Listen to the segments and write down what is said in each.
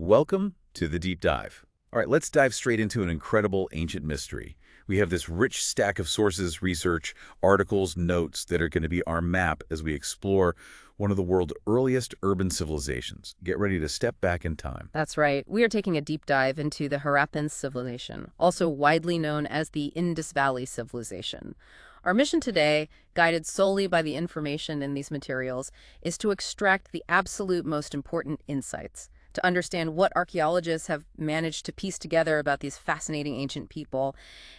Welcome to the deep dive. All right, let's dive straight into an incredible ancient mystery. We have this rich stack of sources, research, articles, notes that are going to be our map as we explore one of the world's earliest urban civilizations. Get ready to step back in time. That's right. We are taking a deep dive into the Harappan civilization, also widely known as the Indus Valley Civilization. Our mission today, guided solely by the information in these materials, is to extract the absolute most important insights, to understand what archaeologists have managed to piece together about these fascinating ancient people,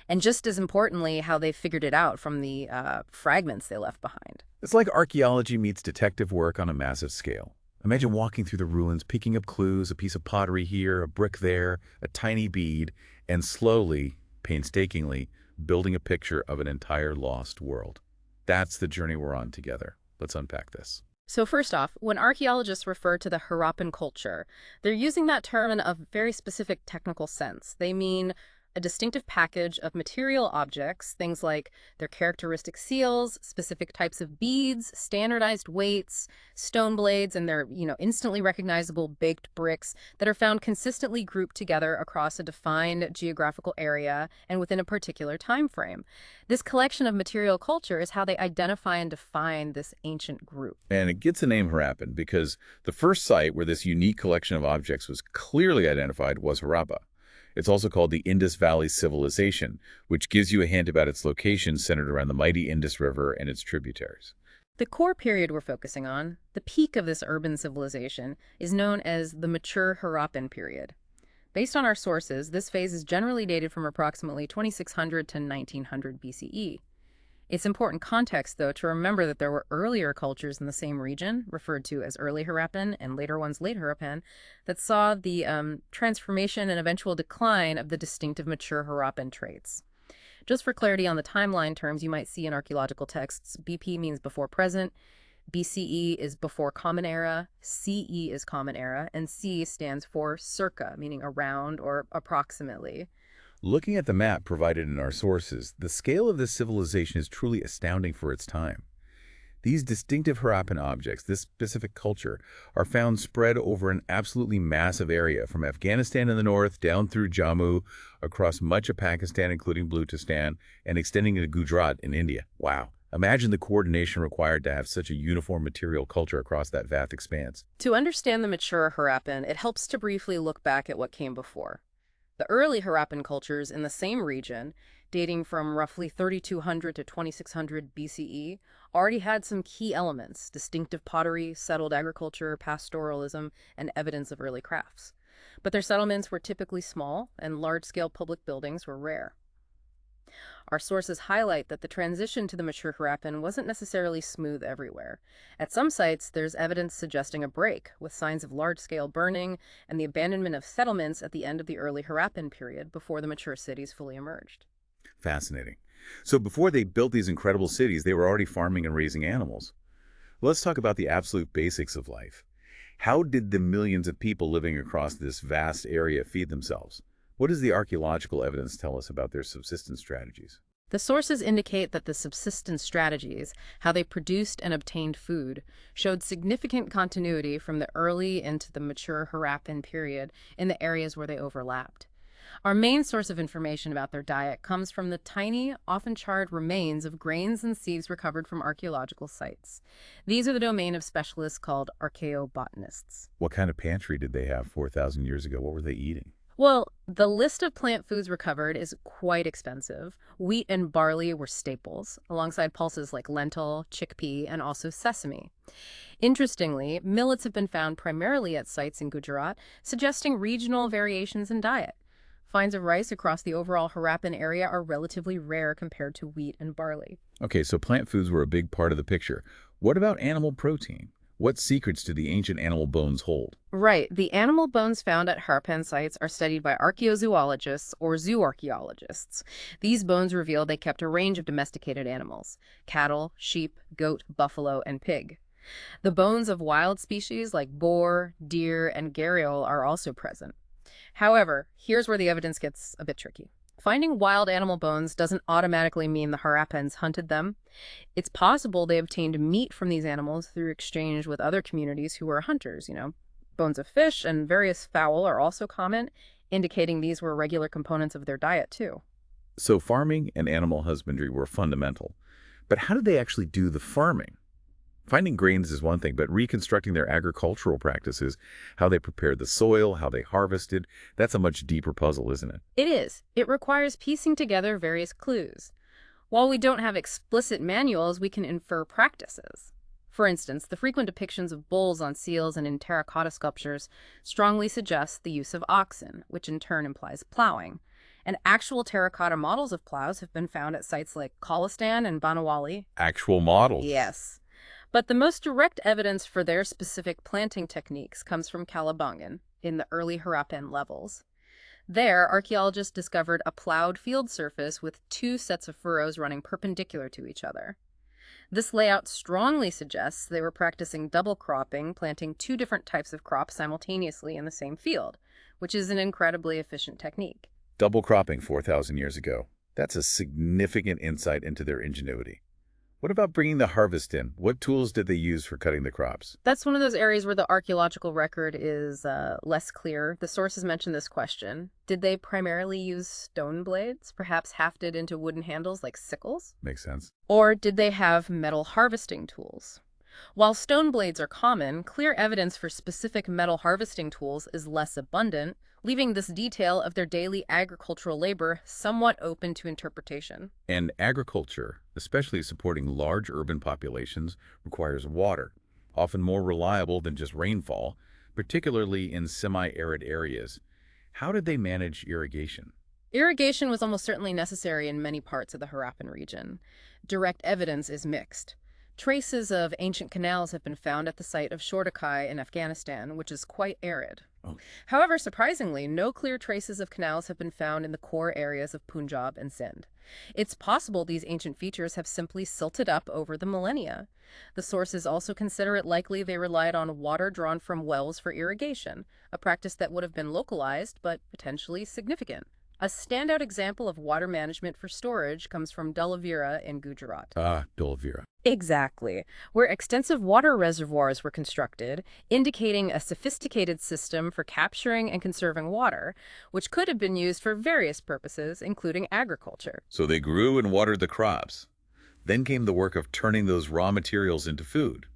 and just as importantly, how they figured it out from the fragments they left behind. It's like archaeology meets detective work on a massive scale. Imagine walking through the ruins, picking up clues, a piece of pottery here, a brick there, a tiny bead, and slowly, painstakingly, building a picture of an entire lost world. That's the journey we're on together. Let's unpack this. So first off, when archaeologists refer to the Harappan culture, they're using that term in a very specific technical sense. They mean a distinctive package of material objects, things like their characteristic seals, specific types of beads, standardized weights, stone blades, and their, instantly recognizable baked bricks that are found consistently grouped together across a defined geographical area and within a particular time frame. This collection of material culture is how they identify and define this ancient group. And it gets the name Harappan because the first site where this unique collection of objects was clearly identified was Harappa. It's also called the Indus Valley Civilization, which gives you a hint about its location centered around the mighty Indus River and its tributaries. The core period we're focusing on, the peak of this urban civilization, is known as the mature Harappan period. Based on our sources, this phase is generally dated from approximately 2600 to 1900 BCE. It's important context, though, to remember that there were earlier cultures in the same region, referred to as early Harappan and later ones late Harappan, that saw the transformation and eventual decline of the distinctive mature Harappan traits. Just for clarity on the timeline terms you might see in archaeological texts, BP means before present, BCE is before Common Era, CE is Common Era, and C stands for circa, meaning around or approximately. Looking at the map provided in our sources, the scale of this civilization is truly astounding for its time. These distinctive Harappan objects, this specific culture, are found spread over an absolutely massive area from Afghanistan in the north down through Jammu, across much of Pakistan including Balochistan, and extending into Gujarat in India. Wow. Imagine the coordination required to have such a uniform material culture across that vast expanse. To understand the mature Harappan, it helps to briefly look back at what came before. The early Harappan cultures in the same region, dating from roughly 3200 to 2600 BCE, already had some key elements: distinctive pottery, settled agriculture, pastoralism, and evidence of early crafts. But their settlements were typically small, and large-scale public buildings were rare. Our sources highlight that the transition to the mature Harappan wasn't necessarily smooth everywhere. At some sites, there's evidence suggesting a break, with signs of large-scale burning and the abandonment of settlements at the end of the early Harappan period before the mature cities fully emerged. Fascinating. So before they built these incredible cities, they were already farming and raising animals. Let's talk about the absolute basics of life. How did the millions of people living across this vast area feed themselves? What does the archaeological evidence tell us about their subsistence strategies? The sources indicate that the subsistence strategies, how they produced and obtained food, showed significant continuity from the early into the mature Harappan period in the areas where they overlapped. Our main source of information about their diet comes from the tiny, often charred remains of grains and seeds recovered from archaeological sites. These are the domain of specialists called archaeobotanists. What kind of pantry did they have 4,000 years ago? What were they eating? Well, the list of plant foods recovered is quite expensive. Wheat and barley were staples, alongside pulses like lentil, chickpea, and also sesame. Interestingly, millets have been found primarily at sites in Gujarat, suggesting regional variations in diet. Finds of rice across the overall Harappan area are relatively rare compared to wheat and barley. Okay, so plant foods were a big part of the picture. What about animal protein? What secrets do the ancient animal bones hold? Right. The animal bones found at Harappan sites are studied by archaeozoologists or zooarchaeologists. These bones reveal they kept a range of domesticated animals: cattle, sheep, goat, buffalo, and pig. The bones of wild species like boar, deer, and gharial are also present. However, here's where the evidence gets a bit tricky. Finding wild animal bones doesn't automatically mean the Harappans hunted them. It's possible they obtained meat from these animals through exchange with other communities who were hunters, Bones of fish and various fowl are also common, indicating these were regular components of their diet, too. So farming and animal husbandry were fundamental. But how did they actually do the farming? Finding grains is one thing, but reconstructing their agricultural practices, how they prepared the soil, how they harvested, that's a much deeper puzzle, isn't it? It is. It requires piecing together various clues. While we don't have explicit manuals, we can infer practices. For instance, the frequent depictions of bulls on seals and in terracotta sculptures strongly suggest the use of oxen, which in turn implies plowing. And actual terracotta models of plows have been found at sites like Kholistan and Banawali. Actual models. Yes. But the most direct evidence for their specific planting techniques comes from Kalibangan in the early Harappan levels. There, archaeologists discovered a plowed field surface with two sets of furrows running perpendicular to each other. This layout strongly suggests they were practicing double cropping, planting two different types of crops simultaneously in the same field, which is an incredibly efficient technique. Double cropping 4,000 years ago. That's a significant insight into their ingenuity. What about bringing the harvest in? What tools did they use for cutting the crops? That's one of those areas where the archaeological record is less clear. The sources mention this question. Did they primarily use stone blades, perhaps hafted into wooden handles like sickles? Makes sense. Or did they have metal harvesting tools? While stone blades are common, clear evidence for specific metal harvesting tools is less abundant, leaving this detail of their daily agricultural labor somewhat open to interpretation. And agriculture, especially supporting large urban populations, requires water, often more reliable than just rainfall, particularly in semi-arid areas. How did they manage irrigation? Irrigation was almost certainly necessary in many parts of the Harappan region. Direct evidence is mixed. Traces of ancient canals have been found at the site of Shortakai in Afghanistan, which is quite arid. Oh. However, surprisingly, no clear traces of canals have been found in the core areas of Punjab and Sindh. It's possible these ancient features have simply silted up over the millennia. The sources also consider it likely they relied on water drawn from wells for irrigation, a practice that would have been localized but potentially significant. A standout example of water management for storage comes from Dhalavira in Gujarat. Dhalavira. Exactly, where extensive water reservoirs were constructed, indicating a sophisticated system for capturing and conserving water, which could have been used for various purposes, including agriculture. So they grew and watered the crops. Then came the work of turning those raw materials into food.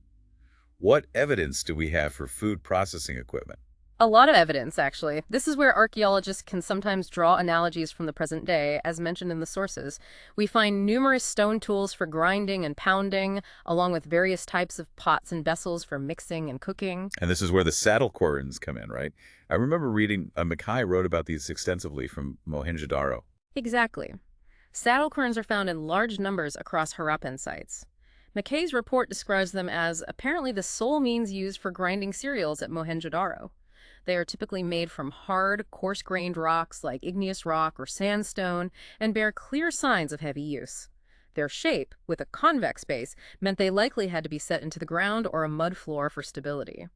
What evidence do we have for food processing equipment? A lot of evidence, actually. This is where archaeologists can sometimes draw analogies from the present day, as mentioned in the sources. We find numerous stone tools for grinding and pounding, along with various types of pots and vessels for mixing and cooking. And this is where the saddle querns come in, right? I remember reading, Mackay wrote about these extensively from Mohenjo-daro. Exactly. Saddle querns are found in large numbers across Harappan sites. Mackay's report describes them as apparently the sole means used for grinding cereals at Mohenjo-daro. They are typically made from hard, coarse-grained rocks like igneous rock or sandstone and bear clear signs of heavy use. Their shape, with a convex base, meant they likely had to be set into the ground or a mud floor for stability.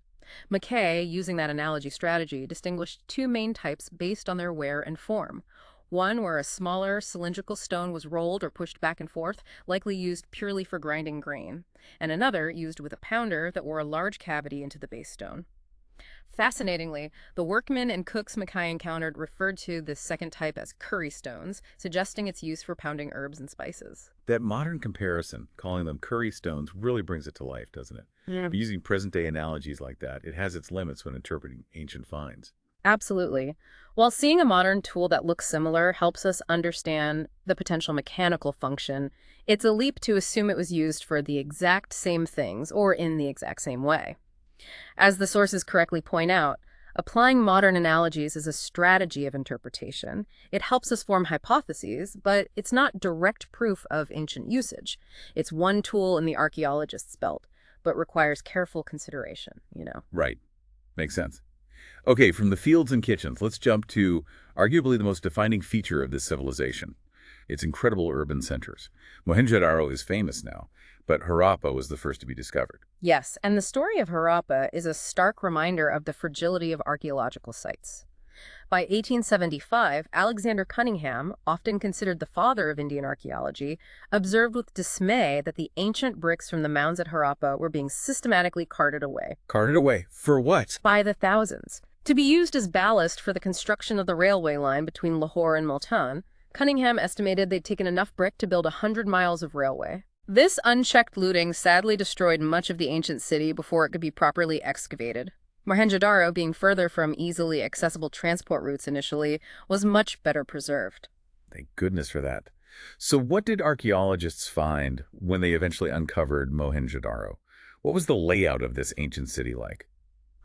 Mackay, using that analogy strategy, distinguished two main types based on their wear and form. One where a smaller cylindrical stone was rolled or pushed back and forth, likely used purely for grinding grain, and another used with a pounder that wore a large cavity into the base stone. Fascinatingly, the workmen and cooks Mackay encountered referred to this second type as curry stones, suggesting its use for pounding herbs and spices. That modern comparison, calling them curry stones, really brings it to life, doesn't it? Yeah. But using present-day analogies like that, it has its limits when interpreting ancient finds. Absolutely. While seeing a modern tool that looks similar helps us understand the potential mechanical function, it's a leap to assume it was used for the exact same things or in the exact same way. As the sources correctly point out, applying modern analogies is a strategy of interpretation. It helps us form hypotheses, but it's not direct proof of ancient usage. It's one tool in the archaeologist's belt, but requires careful consideration, Right. Makes sense. Okay, from the fields and kitchens, let's jump to arguably the most defining feature of this civilization, its incredible urban centers. Mohenjo-daro is famous now, but Harappa was the first to be discovered. Yes, and the story of Harappa is a stark reminder of the fragility of archaeological sites. By 1875, Alexander Cunningham, often considered the father of Indian archaeology, observed with dismay that the ancient bricks from the mounds at Harappa were being systematically carted away Carted away. For what? by the thousands. To be used as ballast for the construction of the railway line between Lahore and Multan, Cunningham estimated they'd taken enough brick to build 100 miles of railway. This unchecked looting sadly destroyed much of the ancient city before it could be properly excavated. Mohenjo-daro, being further from easily accessible transport routes initially, was much better preserved. Thank goodness for that. So what did archaeologists find when they eventually uncovered Mohenjo-daro? What was the layout of this ancient city like?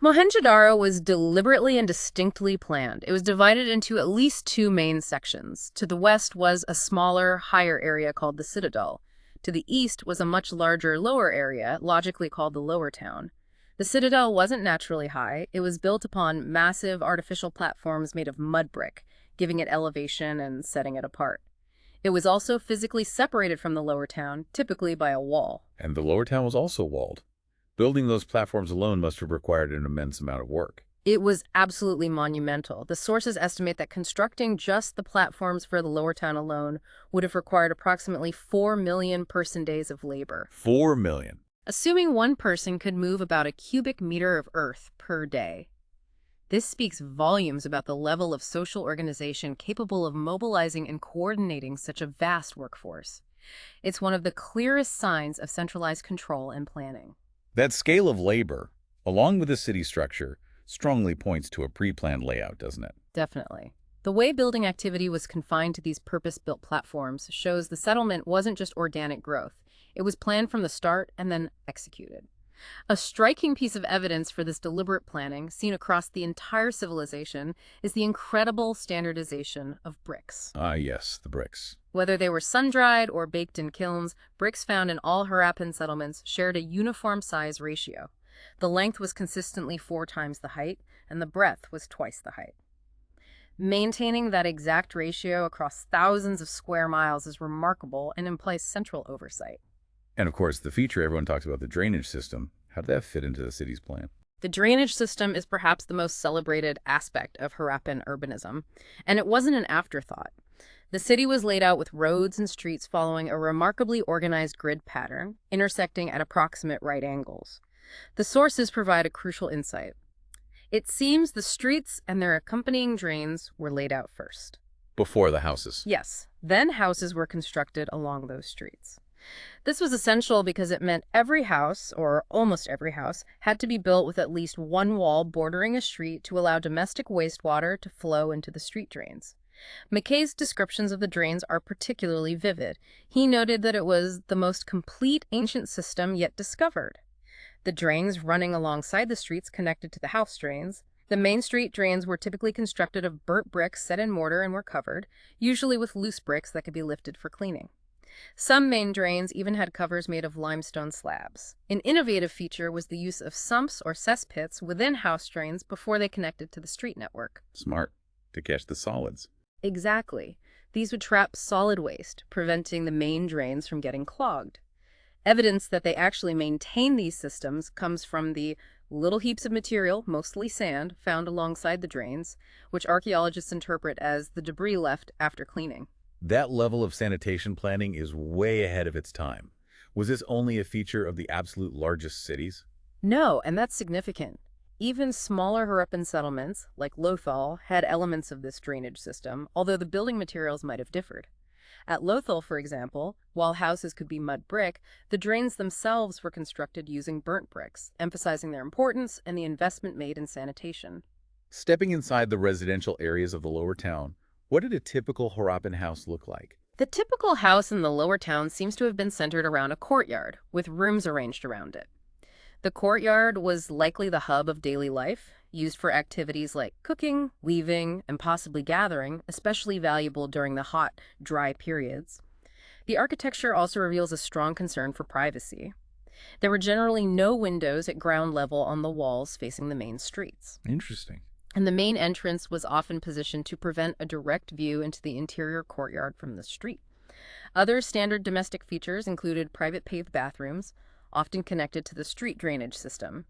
Mohenjo-daro was deliberately and distinctly planned. It was divided into at least two main sections. To the west was a smaller, higher area called the Citadel. To the east was a much larger, lower area, logically called the Lower Town. The Citadel wasn't naturally high. It was built upon massive artificial platforms made of mud brick, giving it elevation and setting it apart. It was also physically separated from the Lower Town, typically by a wall. And the lower town was also walled. Building those platforms alone must have required an immense amount of work. It was absolutely monumental. The sources estimate that constructing just the platforms for the Lower Town alone would have required approximately 4 million person-days of labor. 4 million. Assuming one person could move about a cubic meter of earth per day. This speaks volumes about the level of social organization capable of mobilizing and coordinating such a vast workforce. It's one of the clearest signs of centralized control and planning. That scale of labor, along with the city structure, strongly points to a pre-planned layout, doesn't it? Definitely. The way building activity was confined to these purpose-built platforms shows the settlement wasn't just organic growth. It was planned from the start and then executed. A striking piece of evidence for this deliberate planning, seen across the entire civilization, is the incredible standardization of bricks. Ah, yes, the bricks. Whether they were sun-dried or baked in kilns, bricks found in all Harappan settlements shared a uniform size ratio. The length was consistently 4 times the height, and the breadth was twice the height. Maintaining that exact ratio across thousands of square miles is remarkable and implies central oversight. And of course, the feature everyone talks about, the drainage system. How did that fit into the city's plan? The drainage system is perhaps the most celebrated aspect of Harappan urbanism, and it wasn't an afterthought. The city was laid out with roads and streets following a remarkably organized grid pattern, intersecting at approximate right angles. The sources provide a crucial insight. It seems the streets and their accompanying drains were laid out first. Before the houses. Yes, then houses were constructed along those streets. This was essential because it meant every house, or almost every house, had to be built with at least one wall bordering a street to allow domestic wastewater to flow into the street drains. McKay's descriptions of the drains are particularly vivid. He noted that it was the most complete ancient system yet discovered. The drains running alongside the streets connected to the house drains. The main street drains were typically constructed of burnt bricks set in mortar and were covered, usually with loose bricks that could be lifted for cleaning. Some main drains even had covers made of limestone slabs. An innovative feature was the use of sumps or cesspits within house drains before they connected to the street network. Smart. To catch the solids. Exactly. These would trap solid waste, preventing the main drains from getting clogged. Evidence that they actually maintain these systems comes from the little heaps of material, mostly sand, found alongside the drains, which archaeologists interpret as the debris left after cleaning. That level of sanitation planning is way ahead of its time. Was this only a feature of the absolute largest cities? No, and that's significant. Even smaller Harappan settlements, like Lothal, had elements of this drainage system, although the building materials might have differed. At Lothal, for example, while houses could be mud brick, the drains themselves were constructed using burnt bricks, emphasizing their importance and the investment made in sanitation. Stepping inside the residential areas of the lower town, what did a typical Harappan house look like? The typical house in the Lower Town seems to have been centered around a courtyard, with rooms arranged around it. The courtyard was likely the hub of daily life, used for activities like cooking, weaving, and possibly gathering, especially valuable during the hot, dry periods. The architecture also reveals a strong concern for privacy. There were generally no windows at ground level on the walls facing the main streets. Interesting. And the main entrance was often positioned to prevent a direct view into the interior courtyard from the street. Other standard domestic features included private paved bathrooms, often connected to the street drainage system.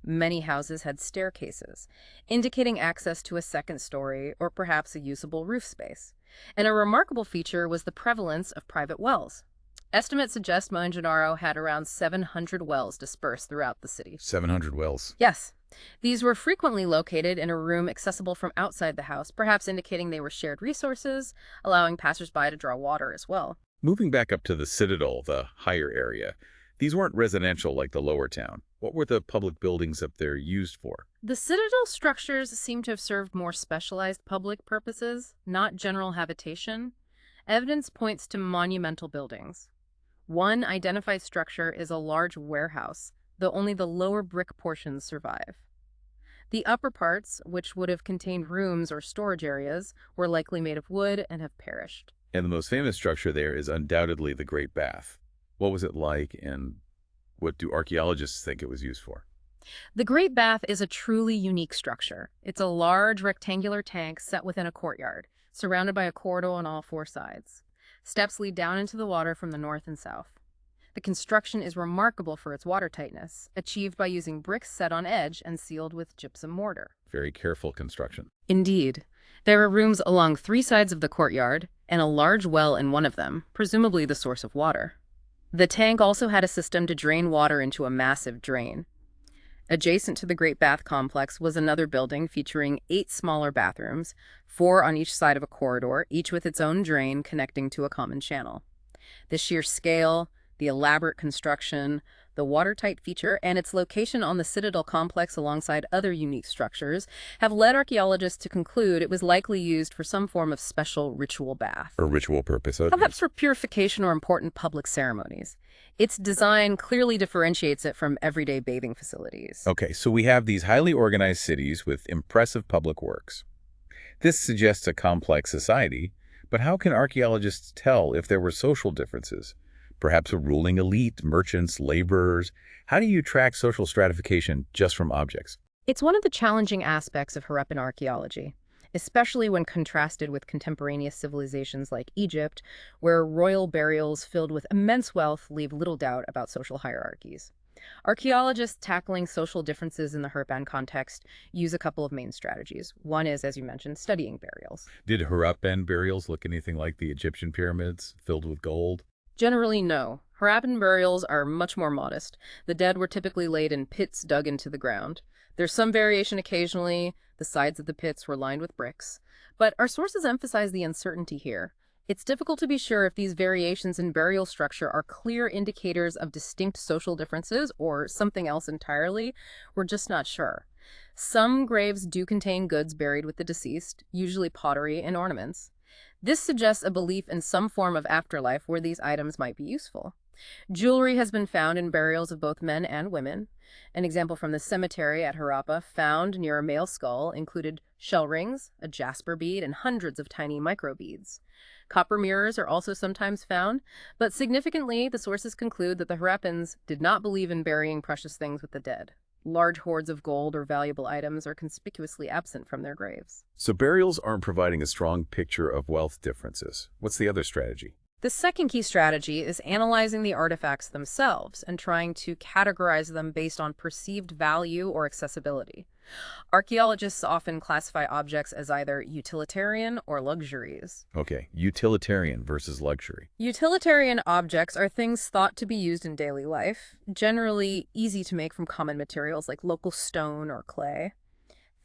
Many houses had staircases, indicating access to a second story or perhaps a usable roof space. And a remarkable feature was the prevalence of private wells. Estimates suggest Mohenjo-daro had around 700 wells dispersed throughout the city. 700 wells. Yes, these were frequently located in a room accessible from outside the house, perhaps indicating they were shared resources, allowing passersby to draw water as well. Moving back up to the Citadel, the higher area, these weren't residential like the lower town. What were the public buildings up there used for? The citadel structures seem to have served more specialized public purposes, not general habitation. Evidence points to monumental buildings. One identified structure is a large warehouse, though only the lower brick portions survive. The upper parts, which would have contained rooms or storage areas, were likely made of wood and have perished. And the most famous structure there is undoubtedly the Great Bath. What was it like, and what do archaeologists think it was used for? The Great Bath is a truly unique structure. It's a large rectangular tank set within a courtyard, surrounded by a corridor on all four sides. Steps lead down into the water from the north and south. The construction is remarkable for its watertightness, achieved by using bricks set on edge and sealed with gypsum mortar. Very careful construction. Indeed. There are rooms along three sides of the courtyard, and a large well in one of them, presumably the source of water. The tank also had a system to drain water into a massive drain. Adjacent to the Great Bath Complex was another building featuring 8 smaller bathrooms, 4 on each side of a corridor, each with its own drain connecting to a common channel. The sheer scale, the elaborate construction, the watertight feature, and its location on the Citadel complex alongside other unique structures have led archaeologists to conclude it was likely used for some form of special ritual bath. For ritual purpose. Okay. Perhaps for purification or important public ceremonies. Its design clearly differentiates it from everyday bathing facilities. Okay, so we have these highly organized cities with impressive public works. This suggests a complex society, but how can archaeologists tell if there were social differences? Perhaps a ruling elite, merchants, laborers. How do you track social stratification just from objects? It's one of the challenging aspects of Harappan archaeology, especially when contrasted with contemporaneous civilizations like Egypt, where royal burials filled with immense wealth leave little doubt about social hierarchies. Archaeologists tackling social differences in the Harappan context use a couple of main strategies. One is, as you mentioned, studying burials. Did Harappan burials look anything like the Egyptian pyramids filled with gold? Generally, no. Harappan burials are much more modest. The dead were typically laid in pits dug into the ground. There's some variation occasionally. The sides of the pits were lined with bricks. But our sources emphasize the uncertainty here. It's difficult to be sure if these variations in burial structure are clear indicators of distinct social differences or something else entirely. We're just not sure. Some graves do contain goods buried with the deceased, usually pottery and ornaments. This suggests a belief in some form of afterlife where these items might be useful. Jewelry has been found in burials of both men and women. An example from the cemetery at Harappa found near a male skull included shell rings, a jasper bead, and hundreds of tiny microbeads. Copper mirrors are also sometimes found, but significantly, the sources conclude that the Harappans did not believe in burying precious things with the dead. Large hoards of gold or valuable items are conspicuously absent from their graves. So burials aren't providing a strong picture of wealth differences. What's the other strategy? The second key strategy is analyzing the artifacts themselves and trying to categorize them based on perceived value or accessibility. Archaeologists often classify objects as either utilitarian or luxuries. Okay, utilitarian versus luxury. Utilitarian objects are things thought to be used in daily life, generally easy to make from common materials like local stone or clay.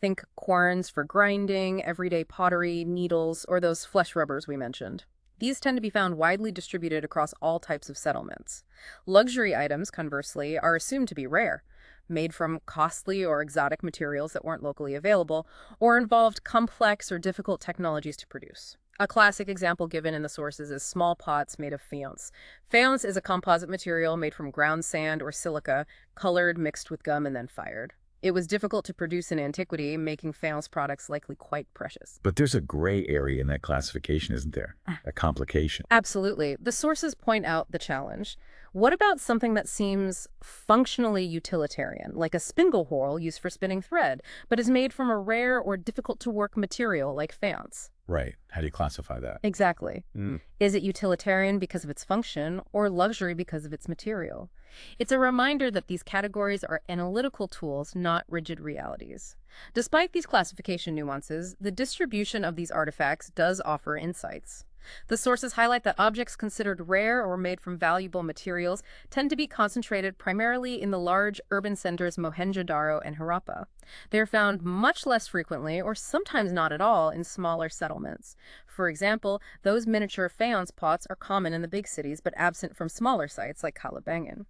Think querns for grinding, everyday pottery, needles, or those flesh rubbers we mentioned. These tend to be found widely distributed across all types of settlements. Luxury items, conversely, are assumed to be rare, made from costly or exotic materials that weren't locally available, or involved complex or difficult technologies to produce. A classic example given in the sources is small pots made of faience. Faience is a composite material made from ground sand or silica, colored, mixed with gum, and then fired. It was difficult to produce in antiquity, making faience products likely quite precious. But there's a gray area in that classification, isn't there? A complication. Absolutely. The sources point out the challenge. What about something that seems functionally utilitarian, like a spindle whorl used for spinning thread, but is made from a rare or difficult-to-work material like faience? Right. How do you classify that? Exactly. Mm. Is it utilitarian because of its function or luxury because of its material? It's a reminder that these categories are analytical tools, not rigid realities. Despite these classification nuances, the distribution of these artifacts does offer insights. The sources highlight that objects considered rare or made from valuable materials tend to be concentrated primarily in the large urban centers Mohenjo-Daro and Harappa. They are found much less frequently, or sometimes not at all, in smaller settlements. For example, those miniature faience pots are common in the big cities but absent from smaller sites like Kalabangan.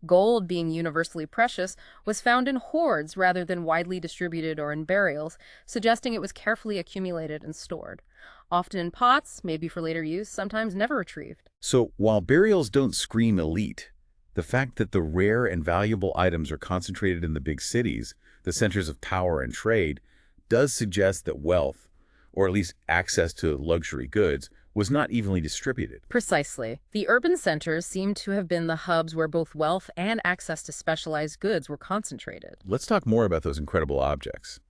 Gold, being universally precious, was found in hoards rather than widely distributed or in burials, suggesting it was carefully accumulated and stored. Often in pots, maybe for later use, sometimes never retrieved. So while burials don't scream elite, the fact that the rare and valuable items are concentrated in the big cities, the centers of power and trade, does suggest that wealth, or at least access to luxury goods, was not evenly distributed. Precisely. The urban centers seem to have been the hubs where both wealth and access to specialized goods were concentrated. Let's talk more about those incredible objects.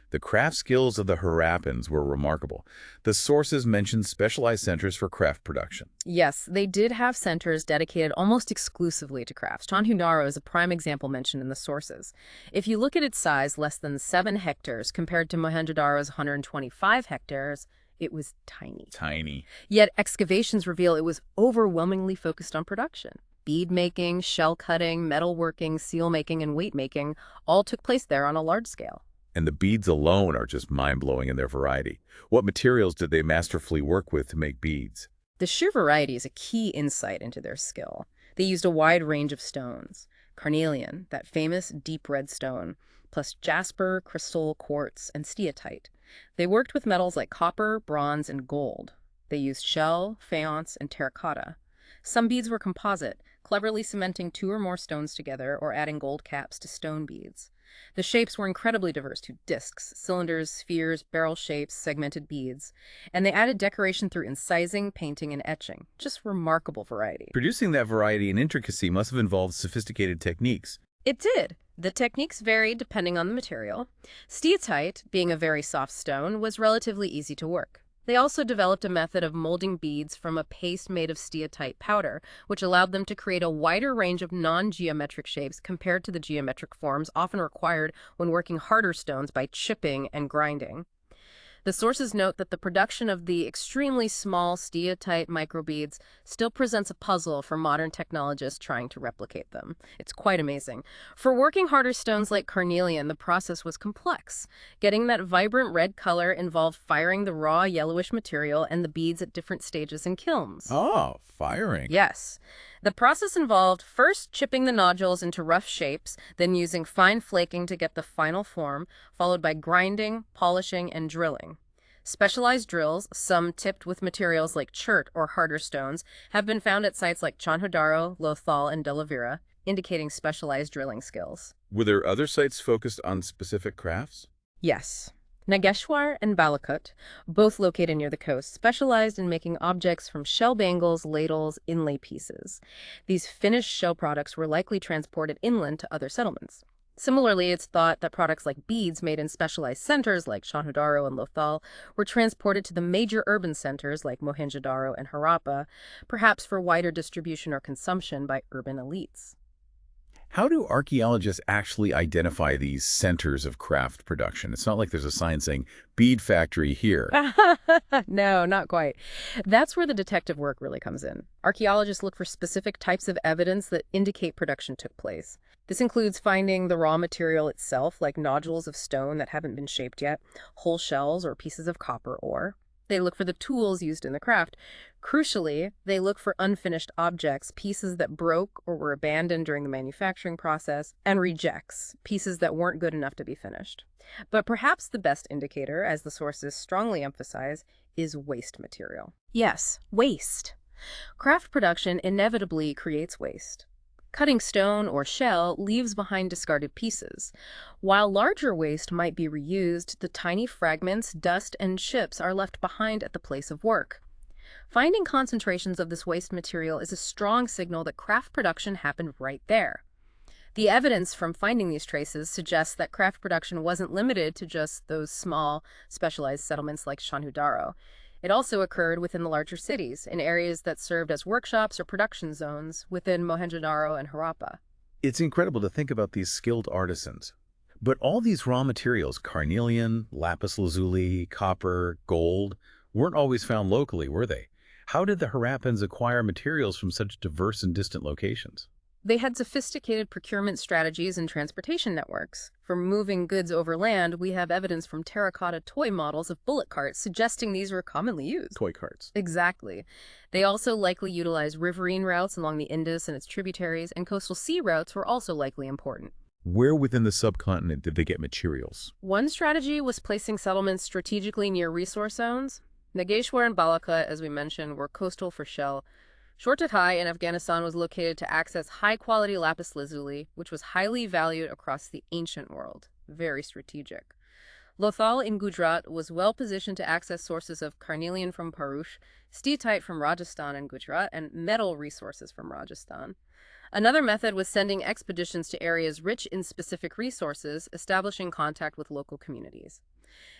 The craft skills of the Harappans were remarkable. The sources mentioned specialized centers for craft production. Yes, they did have centers dedicated almost exclusively to crafts. Mohenjo-Daro is a prime example mentioned in the sources. If you look at its size, less than 7 hectares, compared to Mohenjo-Daro's 125 hectares, it was tiny. Tiny. Yet excavations reveal it was overwhelmingly focused on production. Bead making, shell cutting, metalworking, seal making, and weight making all took place there on a large scale. And the beads alone are just mind-blowing in their variety. What materials did they masterfully work with to make beads? The sheer variety is a key insight into their skill. They used a wide range of stones. Carnelian, that famous deep red stone, plus jasper, crystal, quartz, and steatite. They worked with metals like copper, bronze, and gold. They used shell, faience, and terracotta. Some beads were composite, cleverly cementing 2 or more stones together or adding gold caps to stone beads. The shapes were incredibly diverse to discs, cylinders, spheres, barrel shapes, segmented beads, and they added decoration through incising, painting, and etching. Just remarkable variety. Producing that variety and intricacy must have involved sophisticated techniques. It did. The techniques varied depending on the material. Steatite, being a very soft stone, was relatively easy to work. They also developed a method of molding beads from a paste made of steatite powder, which allowed them to create a wider range of non-geometric shapes compared to the geometric forms often required when working harder stones by chipping and grinding. The sources note that the production of the extremely small steatite microbeads still presents a puzzle for modern technologists trying to replicate them. It's quite amazing. For working harder stones like carnelian, the process was complex. Getting that vibrant red color involved firing the raw yellowish material and the beads at different stages in kilns. Oh, firing. Yes. The process involved first chipping the nodules into rough shapes, then using fine flaking to get the final form, followed by grinding, polishing, and drilling. Specialized drills, some tipped with materials like chert or harder stones, have been found at sites like Mohenjo-Daro, Lothal, and De La Vera, indicating specialized drilling skills. Were there other sites focused on specific crafts? Yes. Nageshwar and Balakut, both located near the coast, specialized in making objects from shell bangles, ladles, inlay pieces. These finished shell products were likely transported inland to other settlements. Similarly, it's thought that products like beads made in specialized centers like Mohenjo-Daro and Lothal were transported to the major urban centers like Mohenjo-Daro and Harappa, perhaps for wider distribution or consumption by urban elites. How do archaeologists actually identify these centers of craft production? It's not like there's a sign saying, bead factory here. No, not quite. That's where the detective work really comes in. Archaeologists look for specific types of evidence that indicate production took place. This includes finding the raw material itself, like nodules of stone that haven't been shaped yet, whole shells, or pieces of copper ore. They look for the tools used in the craft. Crucially, they look for unfinished objects, pieces that broke or were abandoned during the manufacturing process, and rejects, pieces that weren't good enough to be finished. But perhaps the best indicator, as the sources strongly emphasize, is waste material. Yes, waste. Craft production inevitably creates waste. Cutting stone or shell leaves behind discarded pieces. While larger waste might be reused, the tiny fragments, dust, and chips are left behind at the place of work. Finding concentrations of this waste material is a strong signal that craft production happened right there. The evidence from finding these traces suggests that craft production wasn't limited to just those small, specialized settlements like Shanhudaro. It also occurred within the larger cities, in areas that served as workshops or production zones within Mohenjo-daro and Harappa. It's incredible to think about these skilled artisans. But all these raw materials, carnelian, lapis lazuli, copper, gold, weren't always found locally, were they? How did the Harappans acquire materials from such diverse and distant locations? They had sophisticated procurement strategies and transportation networks. For moving goods overland, we have evidence from terracotta toy models of bullock carts suggesting these were commonly used. Toy carts. Exactly. They also likely utilized riverine routes along the Indus and its tributaries, and coastal sea routes were also likely important. Where within the subcontinent did they get materials? One strategy was placing settlements strategically near resource zones. Nageshwar and Balaka, as we mentioned, were coastal for shell. Chortakai in Afghanistan was located to access high-quality lapis lazuli, which was highly valued across the ancient world. Very strategic. Lothal in Gujarat was well-positioned to access sources of carnelian from Parush, steatite from Rajasthan and Gujarat, and metal resources from Rajasthan. Another method was sending expeditions to areas rich in specific resources, establishing contact with local communities.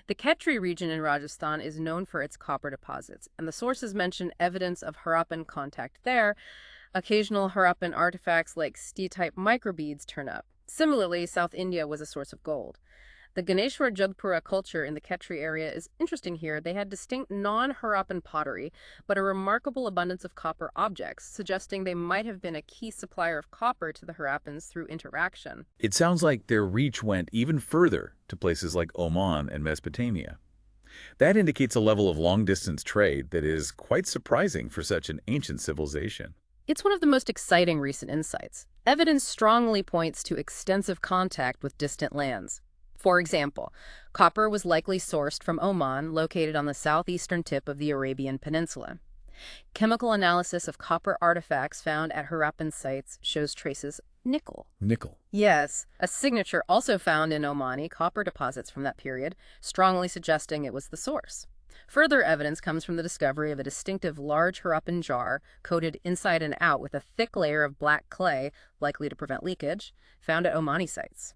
The Khetri region in Rajasthan is known for its copper deposits, and the sources mention evidence of Harappan contact there. Occasional Harappan artifacts like steatite microbeads turn up. Similarly, South India was a source of gold. The Ganeshwar Jodhpura culture in the Khetri area is interesting here. They had distinct non-Harappan pottery, but a remarkable abundance of copper objects, suggesting they might have been a key supplier of copper to the Harappans through interaction. It sounds like their reach went even further to places like Oman and Mesopotamia. That indicates a level of long-distance trade that is quite surprising for such an ancient civilization. It's one of the most exciting recent insights. Evidence strongly points to extensive contact with distant lands. For example, copper was likely sourced from Oman, located on the southeastern tip of the Arabian Peninsula. Chemical analysis of copper artifacts found at Harappan sites shows traces of nickel. Nickel. Yes, a signature also found in Omani copper deposits from that period, strongly suggesting it was the source. Further evidence comes from the discovery of a distinctive large Harappan jar, coated inside and out with a thick layer of black clay, likely to prevent leakage, found at Omani sites.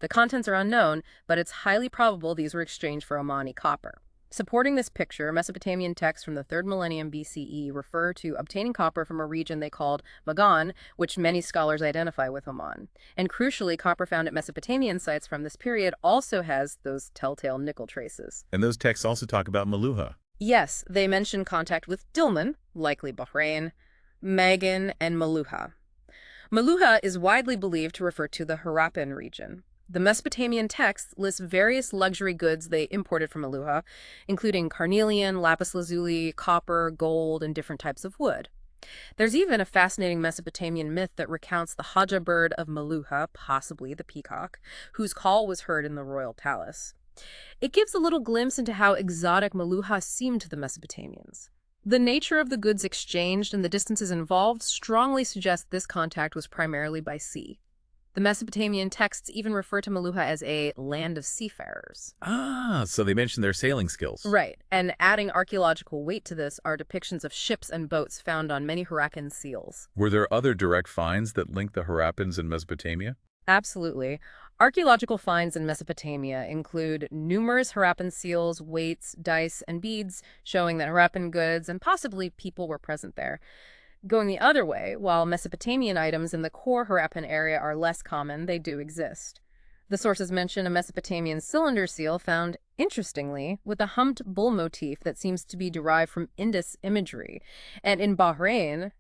The contents are unknown, but it's highly probable these were exchanged for Omani copper. Supporting this picture, Mesopotamian texts from the 3rd millennium BCE refer to obtaining copper from a region they called Magan, which many scholars identify with Oman. And crucially, copper found at Mesopotamian sites from this period also has those telltale nickel traces. And those texts also talk about Maluha. Yes, they mention contact with Dilmun, likely Bahrain, Magan, and Maluha. Maluha is widely believed to refer to the Harappan region. The Mesopotamian text lists various luxury goods they imported from Maluha, including carnelian, lapis lazuli, copper, gold, and different types of wood. There's even a fascinating Mesopotamian myth that recounts the Haja bird of Maluha, possibly the peacock, whose call was heard in the royal palace. It gives a little glimpse into how exotic Maluha seemed to the Mesopotamians. The nature of the goods exchanged and the distances involved strongly suggest this contact was primarily by sea. The Mesopotamian texts even refer to Maluha as a land of seafarers. Ah, so they mentioned their sailing skills. Right, and adding archaeological weight to this are depictions of ships and boats found on many Harappan seals. Were there other direct finds that link the Harappans in Mesopotamia? Absolutely. Archaeological finds in Mesopotamia include numerous Harappan seals, weights, dice, and beads, showing that Harappan goods and possibly people were present there. Going the other way, while Mesopotamian items in the core Harappan area are less common, they do exist. The sources mention a Mesopotamian cylinder seal found, interestingly, with a humped bull motif that seems to be derived from Indus imagery. And in Bahrain,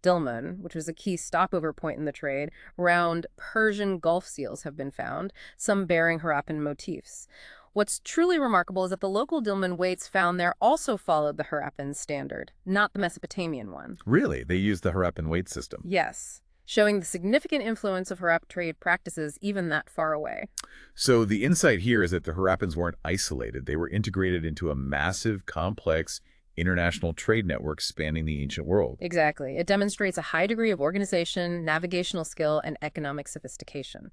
Dilmun, which was a key stopover point in the trade, round Persian Gulf seals have been found, some bearing Harappan motifs. What's truly remarkable is that the local Dilmun weights found there also followed the Harappan standard, not the Mesopotamian one. Really? They used the Harappan weight system? Yes, showing the significant influence of Harappan trade practices even that far away. So the insight here is that the Harappans weren't isolated. They were integrated into a massive, complex, international trade network spanning the ancient world. Exactly. It demonstrates a high degree of organization, navigational skill, and economic sophistication.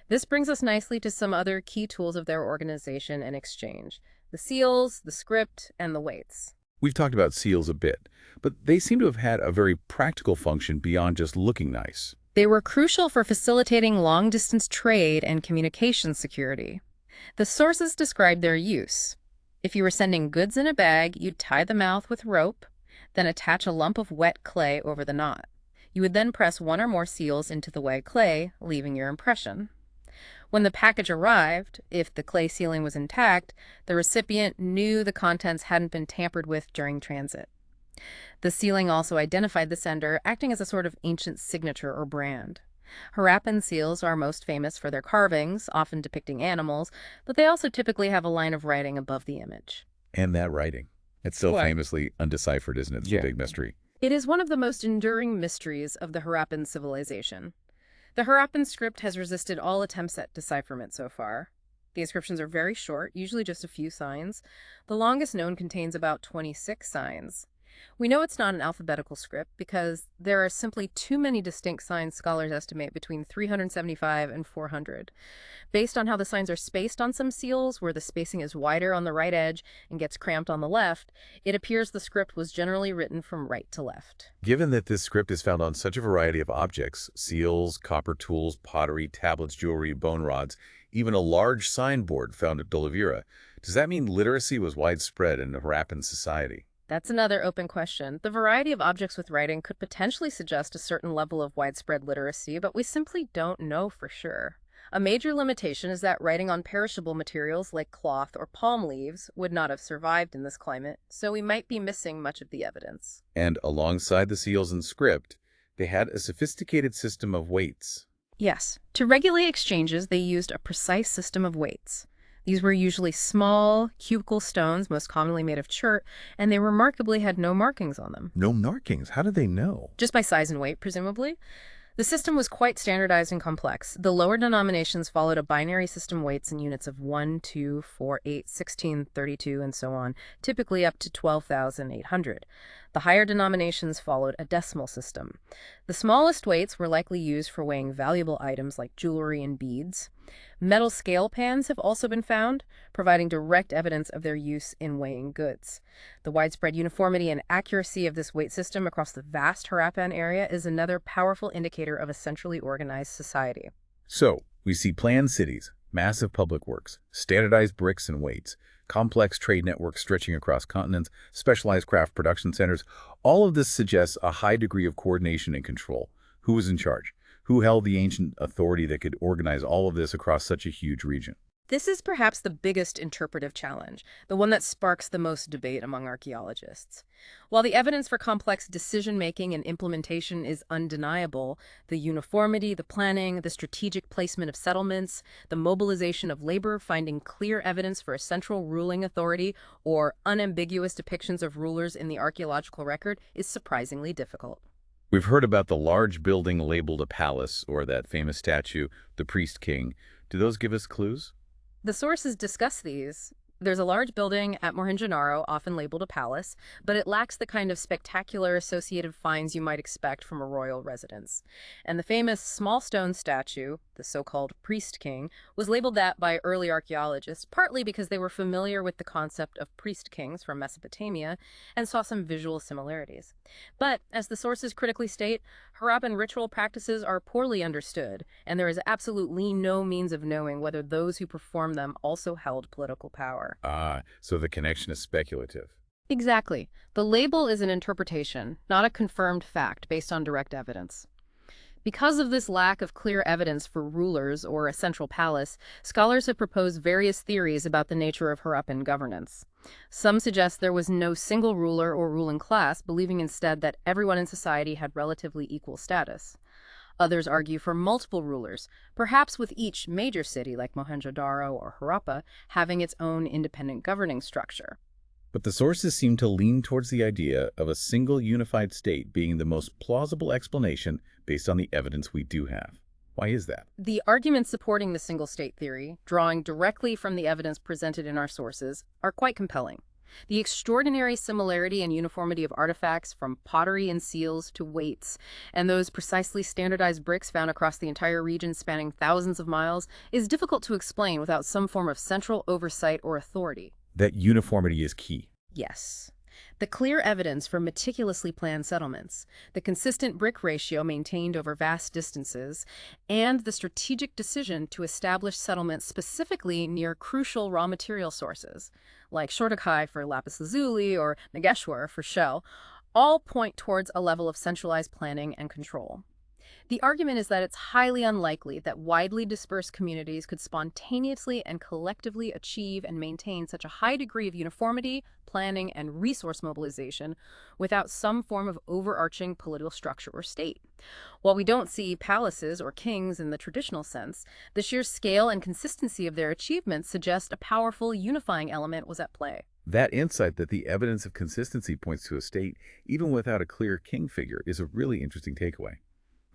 This brings us nicely to some other key tools of their organization and exchange: the seals, the script, and the weights. We've talked about seals a bit, but they seem to have had a very practical function beyond just looking nice. They were crucial for facilitating long-distance trade and communication security. The sources describe their use. If you were sending goods in a bag, you'd tie the mouth with rope, then attach a lump of wet clay over the knot. You would then press one or more seals into the wet clay, leaving your impression. When the package arrived, if the clay sealing was intact, the recipient knew the contents hadn't been tampered with during transit. The sealing also identified the sender, acting as a sort of ancient signature or brand. Harappan seals are most famous for their carvings, often depicting animals, but they also typically have a line of writing above the image. And that writing. It's still What? famously undeciphered, isn't it? It's a big mystery. It is one of the most enduring mysteries of the Harappan civilization. The Harappan script has resisted all attempts at decipherment so far. The inscriptions are very short, usually just a few signs. The longest known contains about 26 signs. We know it's not an alphabetical script because there are simply too many distinct signs. Scholars estimate between 375 and 400. Based on how the signs are spaced on some seals, where the spacing is wider on the right edge and gets cramped on the left, it appears the script was generally written from right to left. Given that this script is found on such a variety of objects, seals, copper tools, pottery, tablets, jewelry, bone rods, even a large signboard found at Dolavira, does that mean literacy was widespread in Harappan society? That's another open question. The variety of objects with writing could potentially suggest a certain level of widespread literacy, but we simply don't know for sure. A major limitation is that writing on perishable materials like cloth or palm leaves would not have survived in this climate, so we might be missing much of the evidence. And alongside the seals and script, they had a sophisticated system of weights. Yes, to regulate exchanges, they used a precise system of weights. These were usually small, cubical stones, most commonly made of chert, and they remarkably had no markings on them. No markings? How did they know? Just by size and weight, presumably. The system was quite standardized and complex. The lower denominations followed a binary system weights in units of 1, 2, 4, 8, 16, 32, and so on, typically up to 12,800. The higher denominations followed a decimal system. The smallest weights were likely used for weighing valuable items like jewelry and beads. Metal scale pans have also been found, providing direct evidence of their use in weighing goods. The widespread uniformity and accuracy of this weight system across the vast Harappan area is another powerful indicator of a centrally organized society. So, we see planned cities, massive public works, standardized bricks and weights, complex trade networks stretching across continents, specialized craft production centers. All of this suggests a high degree of coordination and control. Who was in charge? Who held the ancient authority that could organize all of this across such a huge region? This is perhaps the biggest interpretive challenge, the one that sparks the most debate among archaeologists. While the evidence for complex decision-making and implementation is undeniable, the uniformity, the planning, the strategic placement of settlements, the mobilization of labor, finding clear evidence for a central ruling authority, or unambiguous depictions of rulers in the archaeological record is surprisingly difficult. We've heard about the large building labeled a palace, or that famous statue, the priest king. Do those give us clues? The sources discuss these. There's a large building at Mohenjo-Daro, often labeled a palace, but it lacks the kind of spectacular associated finds you might expect from a royal residence. And the famous small stone statue, the so-called priest king, was labeled that by early archaeologists, partly because they were familiar with the concept of priest kings from Mesopotamia and saw some visual similarities. But, as the sources critically state, Harappan ritual practices are poorly understood, and there is absolutely no means of knowing whether those who perform them also held political power. So the connection is speculative. Exactly. The label is an interpretation, not a confirmed fact based on direct evidence. Because of this lack of clear evidence for rulers or a central palace, scholars have proposed various theories about the nature of Harappan governance. Some suggest there was no single ruler or ruling class, believing instead that everyone in society had relatively equal status. Others argue for multiple rulers, perhaps with each major city like Mohenjo-Daro or Harappa having its own independent governing structure. But the sources seem to lean towards the idea of a single unified state being the most plausible explanation based on the evidence we do have. Why is that? The arguments supporting the single state theory, drawing directly from the evidence presented in our sources, are quite compelling. The extraordinary similarity and uniformity of artifacts, from pottery and seals to weights, and those precisely standardized bricks found across the entire region spanning thousands of miles, is difficult to explain without some form of central oversight or authority. That uniformity is key. Yes. The clear evidence for meticulously planned settlements, the consistent brick ratio maintained over vast distances, and the strategic decision to establish settlements specifically near crucial raw material sources, like Shortakai for lapis lazuli or Nageshwar for shell, all point towards a level of centralized planning and control. The argument is that it's highly unlikely that widely dispersed communities could spontaneously and collectively achieve and maintain such a high degree of uniformity, planning, and resource mobilization without some form of overarching political structure or state. While we don't see palaces or kings in the traditional sense, the sheer scale and consistency of their achievements suggest a powerful unifying element was at play. That insight that the evidence of consistency points to a state, even without a clear king figure, is a really interesting takeaway.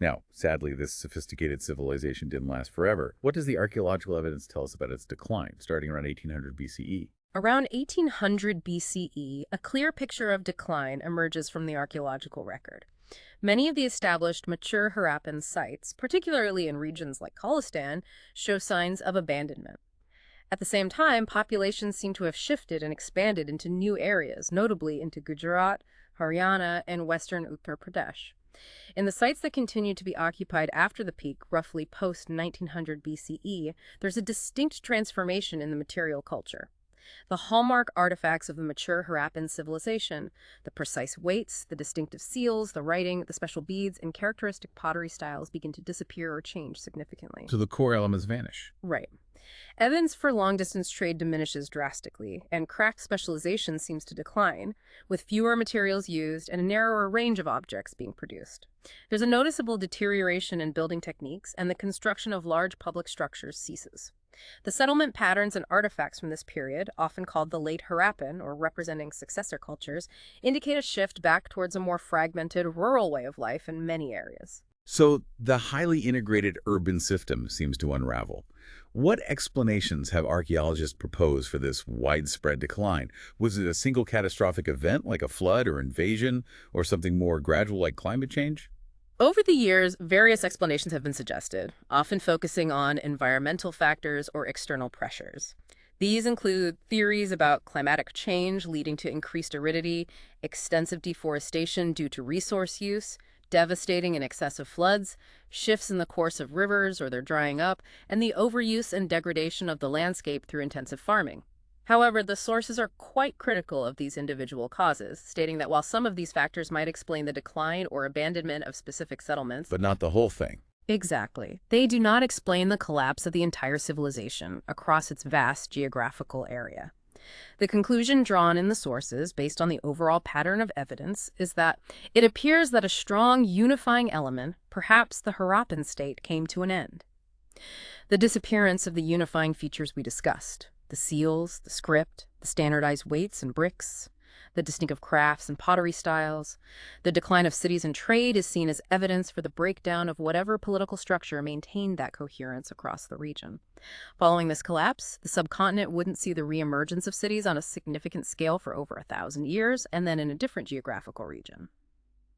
Now, sadly, this sophisticated civilization didn't last forever. What does the archaeological evidence tell us about its decline, starting around 1800 BCE? Around 1800 BCE, a clear picture of decline emerges from the archaeological record. Many of the established mature Harappan sites, particularly in regions like Kholistan, show signs of abandonment. At the same time, populations seem to have shifted and expanded into new areas, notably into Gujarat, Haryana, and western Uttar Pradesh. In the sites that continued to be occupied after the peak, roughly post-1900 BCE, there's a distinct transformation in the material culture. The hallmark artifacts of the mature Harappan civilization, the precise weights, the distinctive seals, the writing, the special beads, and characteristic pottery styles begin to disappear or change significantly. So the core elements vanish. Right. Evidence for long-distance trade diminishes drastically, and craft specialization seems to decline, with fewer materials used and a narrower range of objects being produced. There's a noticeable deterioration in building techniques, and the construction of large public structures ceases. The settlement patterns and artifacts from this period, often called the late Harappan, or representing successor cultures, indicate a shift back towards a more fragmented rural way of life in many areas. So the highly integrated urban system seems to unravel. What explanations have archaeologists proposed for this widespread decline? Was it a single catastrophic event like a flood or invasion, or something more gradual like climate change? Over the years, various explanations have been suggested, often focusing on environmental factors or external pressures. These include theories about climatic change leading to increased aridity, extensive deforestation due to resource use, devastating and excessive floods, shifts in the course of rivers or their drying up, and the overuse and degradation of the landscape through intensive farming. However, the sources are quite critical of these individual causes, stating that while some of these factors might explain the decline or abandonment of specific settlements, But not the whole thing. exactly, they do not explain the collapse of the entire civilization across its vast geographical area. The conclusion drawn in the sources, based on the overall pattern of evidence, is that it appears that a strong unifying element, perhaps the Harappan state, came to an end. The disappearance of the unifying features we discussed, the seals, the script, the standardized weights and bricks, the distinctive crafts and pottery styles, the decline of cities and trade is seen as evidence for the breakdown of whatever political structure maintained that coherence across the region. Following this collapse, the subcontinent wouldn't see the reemergence of cities on a significant scale for over 1,000 years, and then in a different geographical region.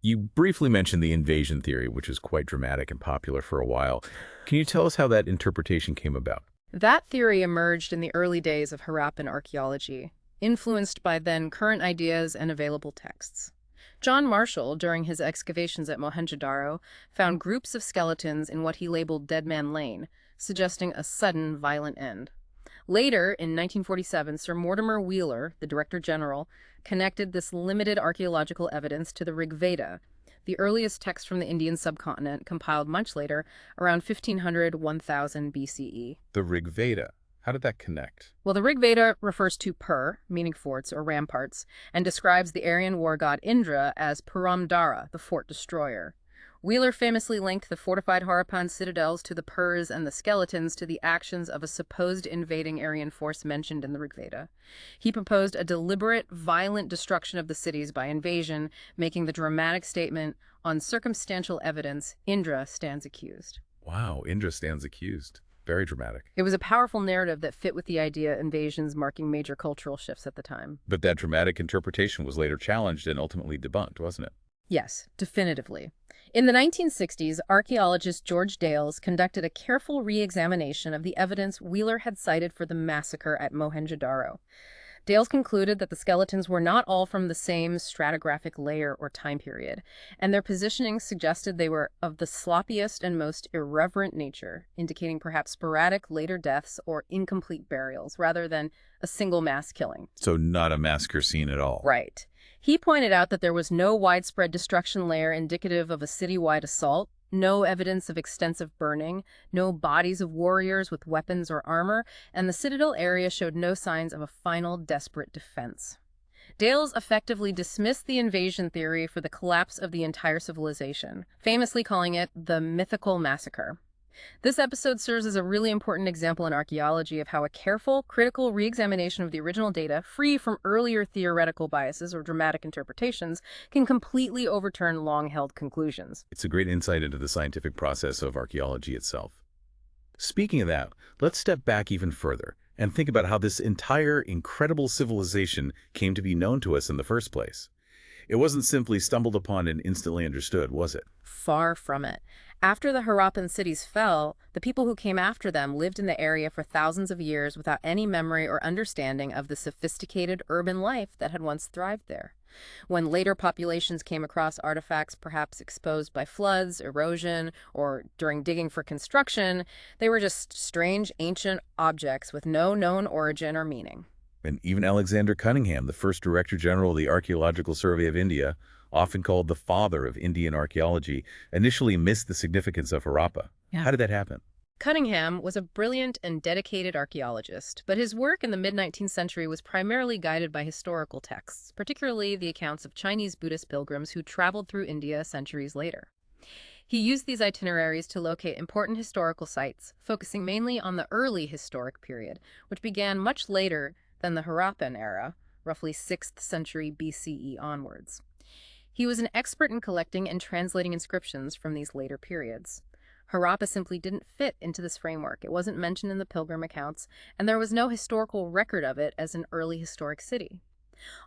You briefly mentioned the invasion theory, which was quite dramatic and popular for a while. Can you tell us how that interpretation came about? That theory emerged in the early days of Harappan archaeology, influenced by then current ideas and available texts. John Marshall, during his excavations at Mohenjo-Daro, found groups of skeletons in what he labeled Dead Man Lane, suggesting a sudden, violent end. Later, in 1947, Sir Mortimer Wheeler, the Director General, connected this limited archaeological evidence to the Rig Veda, the earliest text from the Indian subcontinent, compiled much later, around 1500-1000 BCE. The Rig Veda. How did that connect? Well, the Rig Veda refers to Pur, meaning forts or ramparts, and describes the Aryan war god Indra as Puramdara, the fort destroyer. Wheeler famously linked the fortified Harappan citadels to the Purs and the skeletons to the actions of a supposed invading Aryan force mentioned in the Rig Veda. He proposed a deliberate, violent destruction of the cities by invasion, making the dramatic statement, "On circumstantial evidence, Indra stands accused." Wow, Indra stands accused. Very dramatic. It was a powerful narrative that fit with the idea of invasions marking major cultural shifts at the time. But that dramatic interpretation was later challenged and ultimately debunked, wasn't it? Yes, definitively. In the 1960s, archaeologist George Dales conducted a careful re-examination of the evidence Wheeler had cited for the massacre at Mohenjo-Daro. Dales concluded that the skeletons were not all from the same stratigraphic layer or time period, and their positioning suggested they were of the sloppiest and most irreverent nature, indicating perhaps sporadic later deaths or incomplete burials, rather than a single mass killing. So not a massacre scene at all. Right. He pointed out that there was no widespread destruction layer indicative of a citywide assault, no evidence of extensive burning, no bodies of warriors with weapons or armor, and the citadel area showed no signs of a final desperate defense. Dales effectively dismissed the invasion theory for the collapse of the entire civilization, famously calling it the mythical massacre. This episode serves as a really important example in archaeology of how a careful, critical re-examination of the original data, free from earlier theoretical biases or dramatic interpretations, can completely overturn long-held conclusions. It's a great insight into the scientific process of archaeology itself. Speaking of that, let's step back even further and think about how this entire incredible civilization came to be known to us in the first place. It wasn't simply stumbled upon and instantly understood, was it? Far from it. After the Harappan cities fell, the people who came after them lived in the area for thousands of years without any memory or understanding of the sophisticated urban life that had once thrived there. When later populations came across artifacts perhaps exposed by floods, erosion, or during digging for construction, they were just strange ancient objects with no known origin or meaning. And even Alexander Cunningham, the first Director General of the Archaeological Survey of India, often called the father of Indian archaeology, initially missed the significance of Harappa. Yeah. How did that happen? Cunningham was a brilliant and dedicated archaeologist, but his work in the mid-19th century was primarily guided by historical texts, particularly the accounts of Chinese Buddhist pilgrims who traveled through India centuries later. He used these itineraries to locate important historical sites, focusing mainly on the early historic period, which began much later than the Harappan era, roughly 6th century BCE onwards. He was an expert in collecting and translating inscriptions from these later periods. Harappa simply didn't fit into this framework. It wasn't mentioned in the pilgrim accounts, and there was no historical record of it as an early historic city.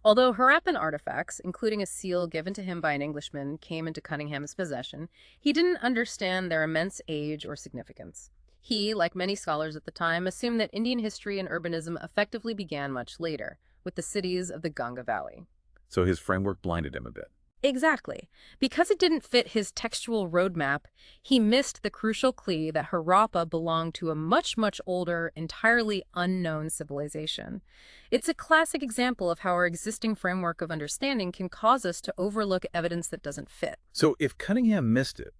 Although Harappan artifacts, including a seal given to him by an Englishman, came into Cunningham's possession, he didn't understand their immense age or significance. He, like many scholars at the time, assumed that Indian history and urbanism effectively began much later, with the cities of the Ganga Valley. So his framework blinded him a bit. Exactly. Because it didn't fit his textual roadmap, he missed the crucial clue that Harappa belonged to a much, much older, entirely unknown civilization. It's a classic example of how our existing framework of understanding can cause us to overlook evidence that doesn't fit. So if Cunningham missed it,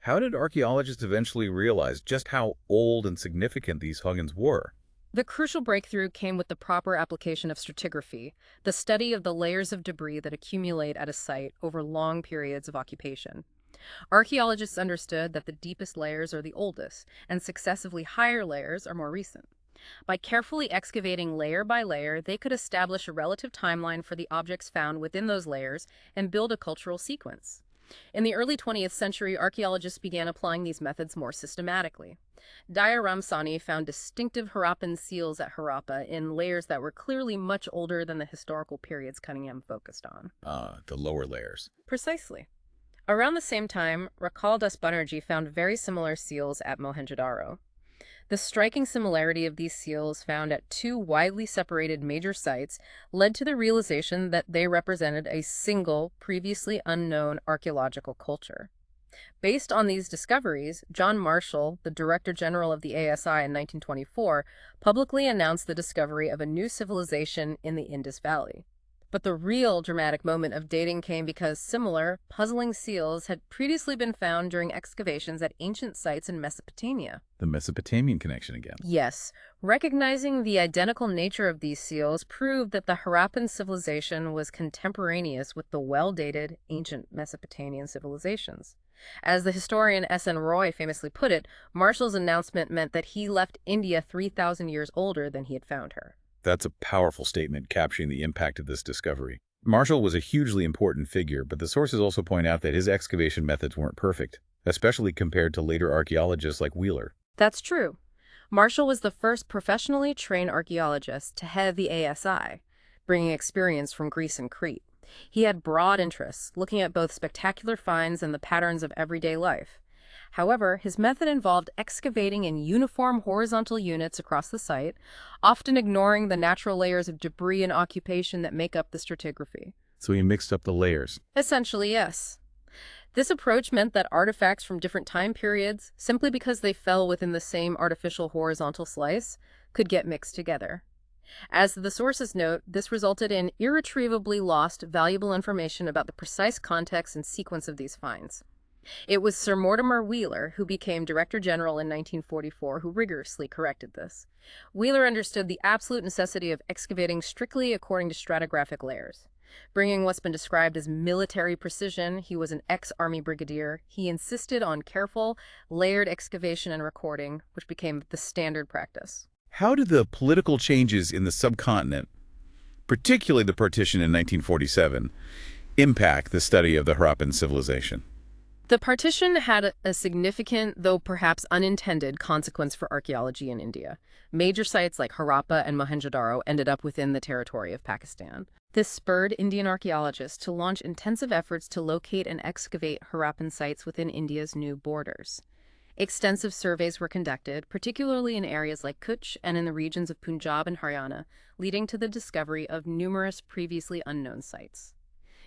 how did archaeologists eventually realize just how old and significant these Huggins were? The crucial breakthrough came with the proper application of stratigraphy, the study of the layers of debris that accumulate at a site over long periods of occupation. Archaeologists understood that the deepest layers are the oldest, and successively higher layers are more recent. By carefully excavating layer by layer, they could establish a relative timeline for the objects found within those layers and build a cultural sequence. In the early 20th century, archaeologists began applying these methods more systematically. Daya Sani found distinctive Harappan seals at Harappa in layers that were clearly much older than the historical periods Cunningham focused on. The lower layers. Precisely. Around the same time, Rakal Das Banerjee found very similar seals at Mohenjo-daro. The striking similarity of these seals found at two widely separated major sites led to the realization that they represented a single, previously unknown archaeological culture. Based on these discoveries, John Marshall, the Director General of the ASI in 1924, publicly announced the discovery of a new civilization in the Indus Valley. But the real dramatic moment of dating came because similar, puzzling seals had previously been found during excavations at ancient sites in Mesopotamia. The Mesopotamian connection again. Yes, recognizing the identical nature of these seals proved that the Harappan civilization was contemporaneous with the well-dated ancient Mesopotamian civilizations. As the historian S.N. Roy famously put it, Marshall's announcement meant that he left India 3,000 years older than he had found her. That's a powerful statement capturing the impact of this discovery. Marshall was a hugely important figure, but the sources also point out that his excavation methods weren't perfect, especially compared to later archaeologists like Wheeler. That's true. Marshall was the first professionally trained archaeologist to head the ASI, bringing experience from Greece and Crete. He had broad interests, looking at both spectacular finds and the patterns of everyday life. However, his method involved excavating in uniform horizontal units across the site, often ignoring the natural layers of debris and occupation that make up the stratigraphy. So he mixed up the layers. Essentially, yes. This approach meant that artifacts from different time periods, simply because they fell within the same artificial horizontal slice, could get mixed together. As the sources note, this resulted in irretrievably lost valuable information about the precise context and sequence of these finds. It was Sir Mortimer Wheeler, who became Director General in 1944, who rigorously corrected this. Wheeler understood the absolute necessity of excavating strictly according to stratigraphic layers. Bringing what's been described as military precision, he was an ex-Army brigadier. He insisted on careful, layered excavation and recording, which became the standard practice. How did the political changes in the subcontinent, particularly the partition in 1947, impact the study of the Harappan civilization? The partition had a significant, though perhaps unintended, consequence for archaeology in India. Major sites like Harappa and Mohenjo-daro ended up within the territory of Pakistan. This spurred Indian archaeologists to launch intensive efforts to locate and excavate Harappan sites within India's new borders. Extensive surveys were conducted, particularly in areas like Kutch and in the regions of Punjab and Haryana, leading to the discovery of numerous previously unknown sites.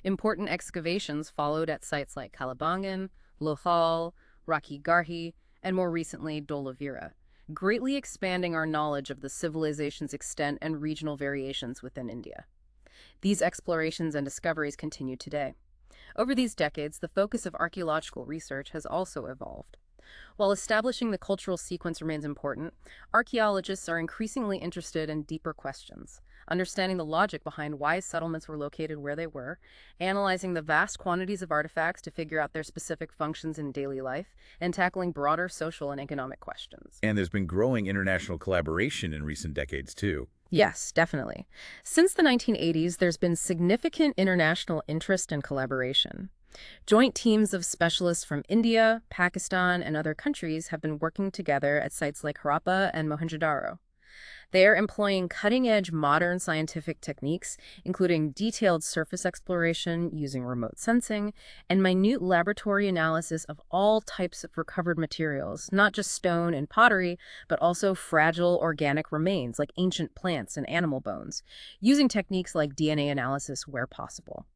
Important excavations followed at sites like Kalibangan, Lohal, Rakhi Garhi, and more recently Dholavira, greatly expanding our knowledge of the civilization's extent and regional variations within India. These explorations and discoveries continue today. Over these decades, the focus of archaeological research has also evolved. While establishing the cultural sequence remains important, archaeologists are increasingly interested in deeper questions, understanding the logic behind why settlements were located where they were, analyzing the vast quantities of artifacts to figure out their specific functions in daily life, and tackling broader social and economic questions. And there's been growing international collaboration in recent decades, too. Yes, definitely. Since the 1980s, there's been significant international interest and collaboration. Joint teams of specialists from India, Pakistan, and other countries have been working together at sites like Harappa and Mohenjo-daro. They are employing cutting-edge modern scientific techniques, including detailed surface exploration using remote sensing and minute laboratory analysis of all types of recovered materials, not just stone and pottery, but also fragile organic remains like ancient plants and animal bones, using techniques like DNA analysis where possible.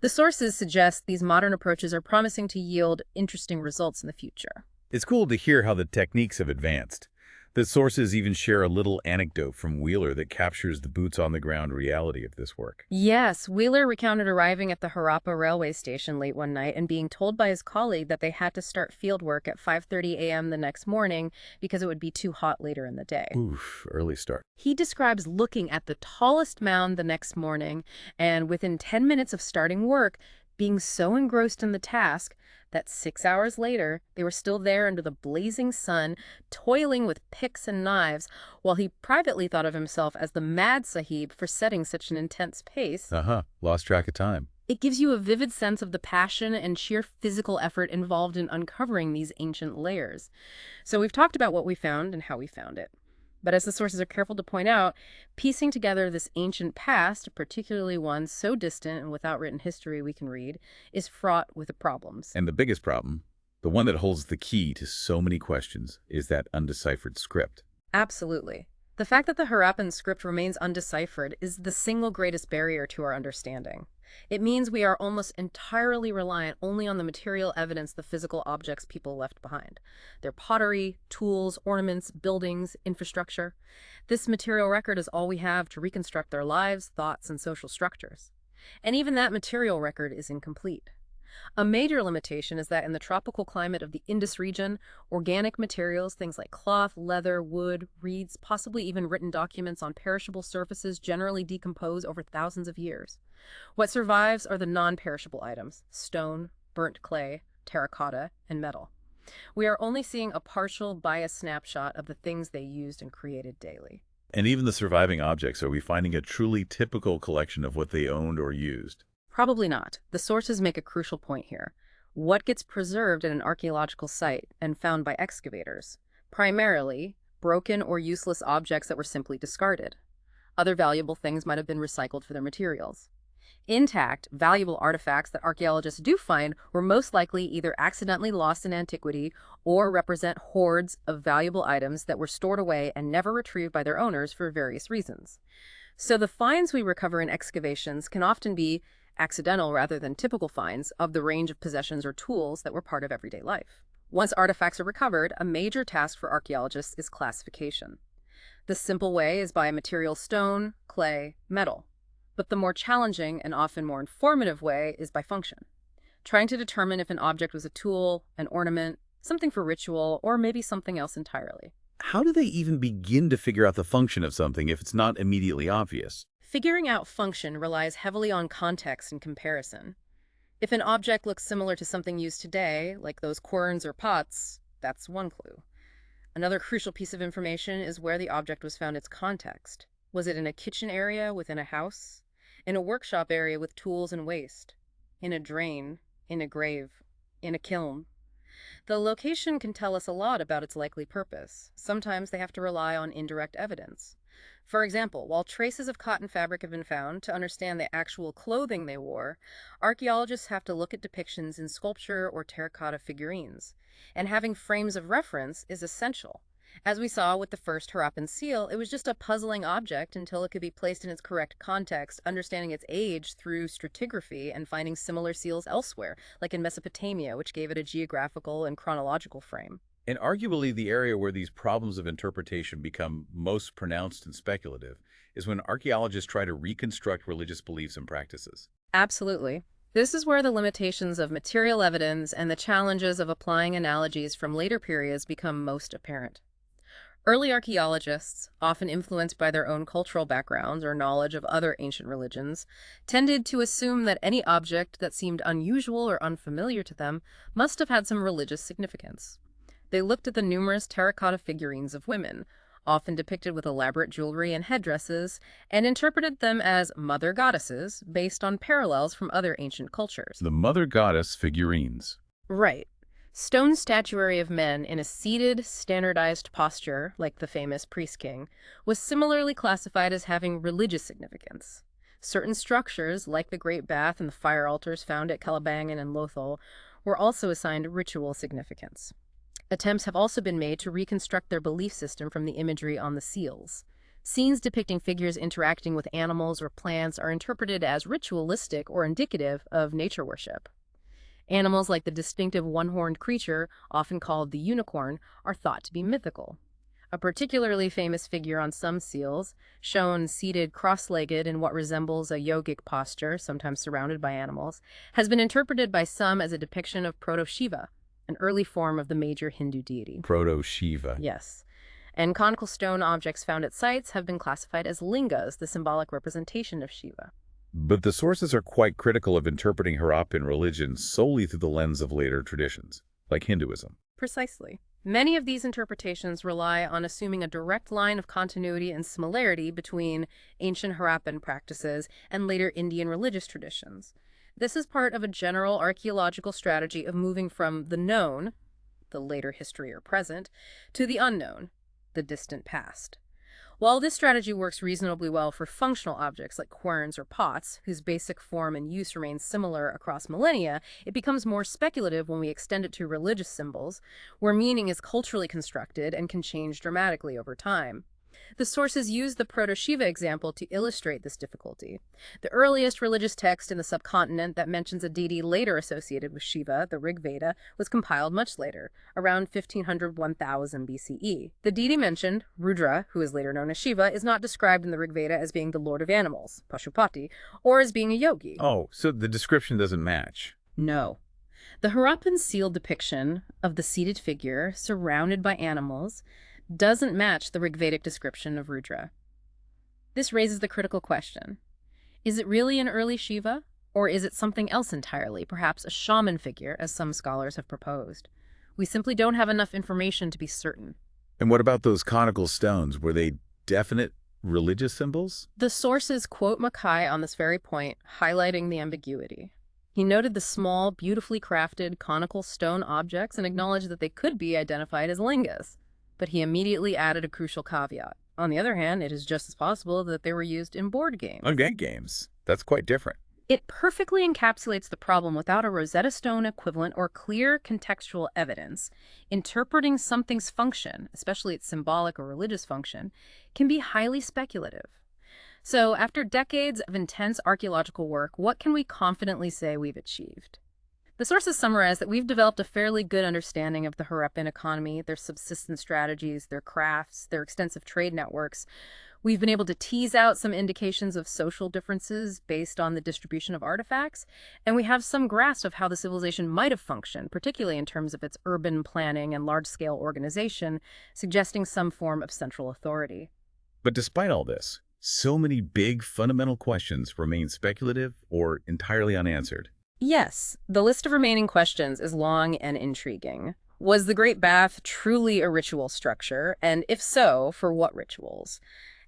The sources suggest these modern approaches are promising to yield interesting results in the future. It's cool to hear how the techniques have advanced. The sources even share a little anecdote from Wheeler that captures the boots-on-the-ground reality of this work. Yes, Wheeler recounted arriving at the Harappa railway station late one night and being told by his colleague that they had to start field work at 5:30 a.m. the next morning because it would be too hot later in the day. Oof, early start. He describes looking at the tallest mound the next morning and within 10 minutes of starting work, being so engrossed in the task that 6 hours later, they were still there under the blazing sun, toiling with picks and knives, while he privately thought of himself as the mad sahib for setting such an intense pace. Lost track of time. It gives you a vivid sense of the passion and sheer physical effort involved in uncovering these ancient layers. So we've talked about what we found and how we found it. But as the sources are careful to point out, piecing together this ancient past, particularly one so distant and without written history we can read, is fraught with problems. And the biggest problem, the one that holds the key to so many questions, is that undeciphered script. Absolutely. The fact that the Harappan script remains undeciphered is the single greatest barrier to our understanding. It means we are almost entirely reliant only on the material evidence, the physical objects people left behind. Their pottery, tools, ornaments, buildings, infrastructure. This material record is all we have to reconstruct their lives, thoughts, and social structures. And even that material record is incomplete. A major limitation is that in the tropical climate of the Indus region, organic materials, things like cloth, leather, wood, reeds, possibly even written documents on perishable surfaces generally decompose over thousands of years. What survives are the non-perishable items: stone, burnt clay, terracotta, and metal. We are only seeing a partial, biased snapshot of the things they used and created daily. And even the surviving objects, are we finding a truly typical collection of what they owned or used? Probably not. The sources make a crucial point here. What gets preserved at an archaeological site and found by excavators? Primarily, broken or useless objects that were simply discarded. Other valuable things might have been recycled for their materials. Intact, valuable artifacts that archaeologists do find were most likely either accidentally lost in antiquity or represent hordes of valuable items that were stored away and never retrieved by their owners for various reasons. So the finds we recover in excavations can often be accidental rather than typical finds of the range of possessions or tools that were part of everyday life. Once artifacts are recovered, a major task for archaeologists is classification. The simple way is by material stone, clay, metal. But the more challenging and often more informative way is by function, trying to determine if an object was a tool, an ornament, something for ritual, or maybe something else entirely. How do they even begin to figure out the function of something if it's not immediately obvious? Figuring out function relies heavily on context and comparison. If an object looks similar to something used today, like those querns or pots, that's one clue. Another crucial piece of information is where the object was found, its context. Was it in a kitchen area within a house? In a workshop area with tools and waste? In a drain? In a grave? In a kiln? The location can tell us a lot about its likely purpose. Sometimes they have to rely on indirect evidence. For example, while traces of cotton fabric have been found, to understand the actual clothing they wore, archaeologists have to look at depictions in sculpture or terracotta figurines. And having frames of reference is essential. As we saw with the first Harappan seal, it was just a puzzling object until it could be placed in its correct context, understanding its age through stratigraphy and finding similar seals elsewhere, like in Mesopotamia, which gave it a geographical and chronological frame. And arguably the area where these problems of interpretation become most pronounced and speculative is when archaeologists try to reconstruct religious beliefs and practices. Absolutely. This is where the limitations of material evidence and the challenges of applying analogies from later periods become most apparent. Early archaeologists, often influenced by their own cultural backgrounds or knowledge of other ancient religions, tended to assume that any object that seemed unusual or unfamiliar to them must have had some religious significance. They looked at the numerous terracotta figurines of women, often depicted with elaborate jewelry and headdresses, and interpreted them as mother goddesses based on parallels from other ancient cultures. The mother goddess figurines. Right. Stone statuary of men in a seated, standardized posture, like the famous priest king, was similarly classified as having religious significance. Certain structures, like the Great Bath and the fire altars found at Calabangan and Lothal, were also assigned ritual significance. Attempts have also been made to reconstruct their belief system from the imagery on the seals. Scenes depicting figures interacting with animals or plants are interpreted as ritualistic or indicative of nature worship. Animals like the distinctive one-horned creature, often called the unicorn, are thought to be mythical. A particularly famous figure on some seals, shown seated cross-legged in what resembles a yogic posture, sometimes surrounded by animals, has been interpreted by some as a depiction of Proto-Shiva, an early form of the major Hindu deity. Proto-Shiva. Yes. And conical stone objects found at sites have been classified as lingas, the symbolic representation of Shiva. But the sources are quite critical of interpreting Harappan religion solely through the lens of later traditions, like Hinduism. Precisely. Many of these interpretations rely on assuming a direct line of continuity and similarity between ancient Harappan practices and later Indian religious traditions. This is part of a general archaeological strategy of moving from the known, the later history or present, to the unknown, the distant past. While this strategy works reasonably well for functional objects like querns or pots, whose basic form and use remains similar across millennia, it becomes more speculative when we extend it to religious symbols, where meaning is culturally constructed and can change dramatically over time. The sources use the Proto-Shiva example to illustrate this difficulty. The earliest religious text in the subcontinent that mentions a deity later associated with Shiva, the Rig Veda, was compiled much later, around 1500–1000 BCE. The deity mentioned, Rudra, who is later known as Shiva, is not described in the Rig Veda as being the lord of animals, Pashupati, or as being a yogi. Oh, so the description doesn't match. No. The Harappan seal depiction of the seated figure surrounded by animals doesn't match the Rigvedic description of Rudra. This raises the critical question. Is it really an early Shiva, or is it something else entirely, perhaps a shaman figure, as some scholars have proposed? We simply don't have enough information to be certain. And what about those conical stones? Were they definite religious symbols? The sources quote Mackay on this very point, highlighting the ambiguity. He noted the small, beautifully crafted conical stone objects and acknowledged that they could be identified as lingas. But he immediately added a crucial caveat. On the other hand, it is just as possible that they were used in board games. Okay, games. That's quite different. It perfectly encapsulates the problem without a Rosetta Stone equivalent or clear contextual evidence. Interpreting something's function, especially its symbolic or religious function, can be highly speculative. So, after decades of intense archaeological work, what can we confidently say we've achieved? The sources summarize that we've developed a fairly good understanding of the Harappan economy, their subsistence strategies, their crafts, their extensive trade networks. We've been able to tease out some indications of social differences based on the distribution of artifacts, and we have some grasp of how the civilization might have functioned, particularly in terms of its urban planning and large-scale organization, suggesting some form of central authority. But despite all this, so many big fundamental questions remain speculative or entirely unanswered. Yes, the list of remaining questions is long and intriguing. Was the Great Bath truly a ritual structure? And if so, for what rituals?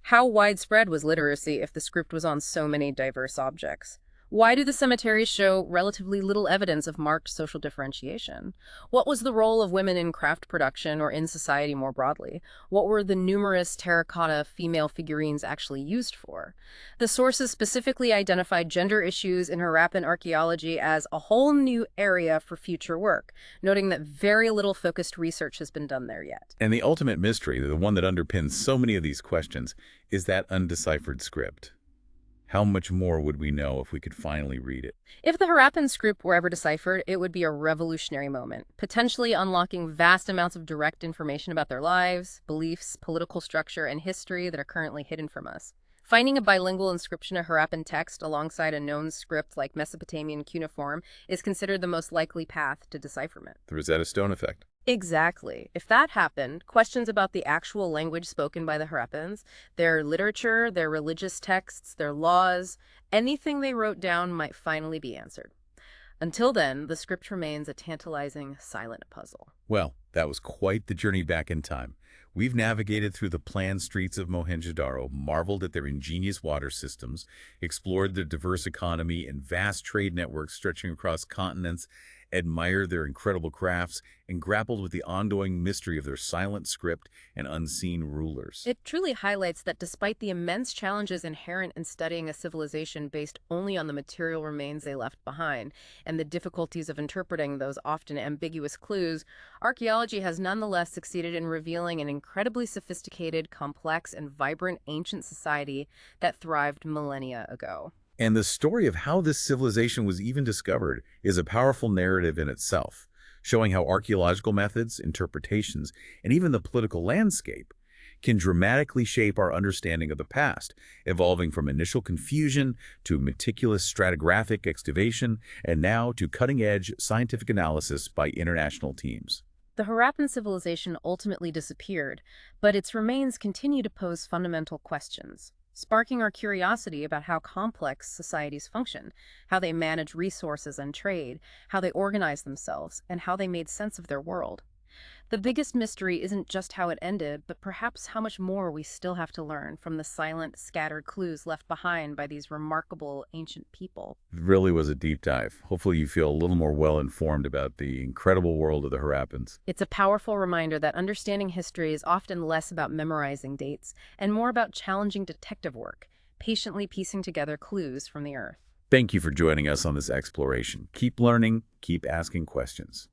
How widespread was literacy if the script was on so many diverse objects? Why do the cemeteries show relatively little evidence of marked social differentiation? What was the role of women in craft production or in society more broadly? What were the numerous terracotta female figurines actually used for? The sources specifically identified gender issues in Harappan archaeology as a whole new area for future work, noting that very little focused research has been done there yet. And the ultimate mystery, the one that underpins so many of these questions, is that undeciphered script. How much more would we know if we could finally read it? If the Harappan script were ever deciphered, it would be a revolutionary moment, potentially unlocking vast amounts of direct information about their lives, beliefs, political structure, and history that are currently hidden from us. Finding a bilingual inscription of Harappan text alongside a known script like Mesopotamian cuneiform is considered the most likely path to decipherment. The Rosetta Stone effect. Exactly. If that happened, questions about the actual language spoken by the Harappans, their literature, their religious texts, their laws, anything they wrote down might finally be answered. Until then, the script remains a tantalizing, silent puzzle. Well, that was quite the journey back in time. We've navigated through the planned streets of Mohenjo-Daro, marveled at their ingenious water systems, explored their diverse economy and vast trade networks stretching across continents, admired their incredible crafts, and grappled with the ongoing mystery of their silent script and unseen rulers. It truly highlights that despite the immense challenges inherent in studying a civilization based only on the material remains they left behind, and the difficulties of interpreting those often ambiguous clues, archaeology has nonetheless succeeded in revealing an incredibly sophisticated, complex, and vibrant ancient society that thrived millennia ago. And the story of how this civilization was even discovered is a powerful narrative in itself, showing how archaeological methods, interpretations, and even the political landscape can dramatically shape our understanding of the past, evolving from initial confusion to meticulous stratigraphic excavation, and now to cutting-edge scientific analysis by international teams. The Harappan civilization ultimately disappeared, but its remains continue to pose fundamental questions, sparking our curiosity about how complex societies function, how they manage resources and trade, how they organize themselves, and how they made sense of their world. The biggest mystery isn't just how it ended, but perhaps how much more we still have to learn from the silent, scattered clues left behind by these remarkable ancient people. It really was a deep dive. Hopefully you feel a little more well-informed about the incredible world of the Harappans. It's a powerful reminder that understanding history is often less about memorizing dates and more about challenging detective work, patiently piecing together clues from the earth. Thank you for joining us on this exploration. Keep learning, keep asking questions.